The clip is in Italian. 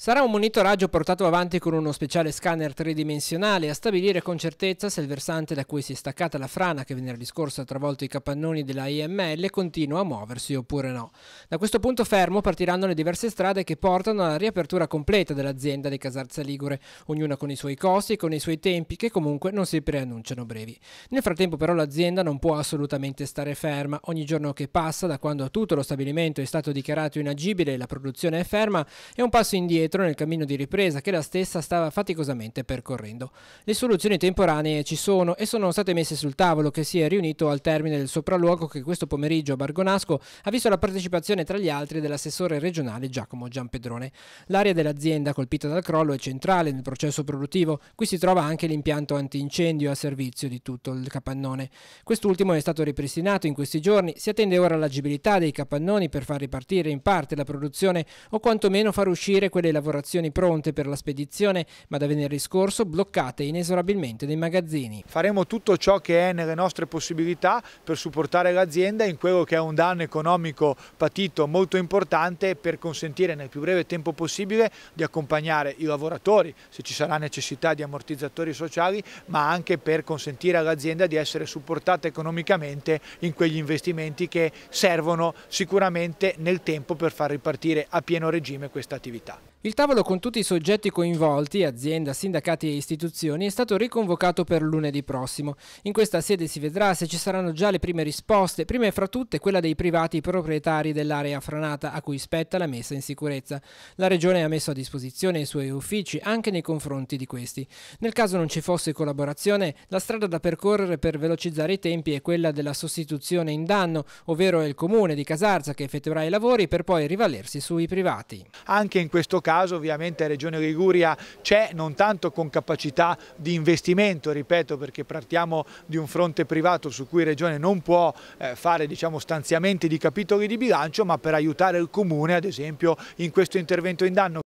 Sarà un monitoraggio portato avanti con uno speciale scanner tridimensionale a stabilire con certezza se il versante da cui si è staccata la frana che venerdì scorso ha travolto i capannoni della IML continua a muoversi oppure no. Da questo punto fermo partiranno le diverse strade che portano alla riapertura completa dell'azienda di Casarza Ligure, ognuna con i suoi costi e con i suoi tempi che comunque non si preannunciano brevi. Nel frattempo però l'azienda non può assolutamente stare ferma. Ogni giorno che passa, da quando tutto lo stabilimento è stato dichiarato inagibile e la produzione è ferma, è un passo indietro nel cammino di ripresa che la stessa stava faticosamente percorrendo. Le soluzioni temporanee ci sono e sono state messe sul tavolo, che si è riunito al termine del sopralluogo che questo pomeriggio a Bargonasco ha visto la partecipazione tra gli altri dell'assessore regionale Giacomo Giampedrone. L'area dell'azienda colpita dal crollo è centrale nel processo produttivo. Qui si trova anche l'impianto antincendio a servizio di tutto il capannone. Quest'ultimo è stato ripristinato in questi giorni. Si attende ora l'agibilità dei capannoni per far ripartire in parte la produzione o quantomeno far uscire quelle lavorazioni pronte per la spedizione, ma da venerdì scorso bloccate inesorabilmente nei magazzini. Faremo tutto ciò che è nelle nostre possibilità per supportare l'azienda in quello che è un danno economico patito molto importante, per consentire nel più breve tempo possibile di accompagnare i lavoratori, se ci sarà necessità di ammortizzatori sociali, ma anche per consentire all'azienda di essere supportata economicamente in quegli investimenti che servono sicuramente nel tempo per far ripartire a pieno regime questa attività. Il tavolo con tutti i soggetti coinvolti, azienda, sindacati e istituzioni, è stato riconvocato per lunedì prossimo. In questa sede si vedrà se ci saranno già le prime risposte, prime fra tutte quella dei privati proprietari dell'area franata a cui spetta la messa in sicurezza. La Regione ha messo a disposizione i suoi uffici anche nei confronti di questi. Nel caso non ci fosse collaborazione, la strada da percorrere per velocizzare i tempi è quella della sostituzione in danno, ovvero è il comune di Casarza che effettuerà i lavori per poi rivalersi sui privati. Anche in questo caso ovviamente Regione Liguria c'è, non tanto con capacità di investimento, ripeto, perché partiamo di un fronte privato su cui Regione non può fare stanziamenti di capitoli di bilancio, ma per aiutare il comune ad esempio in questo intervento in danno.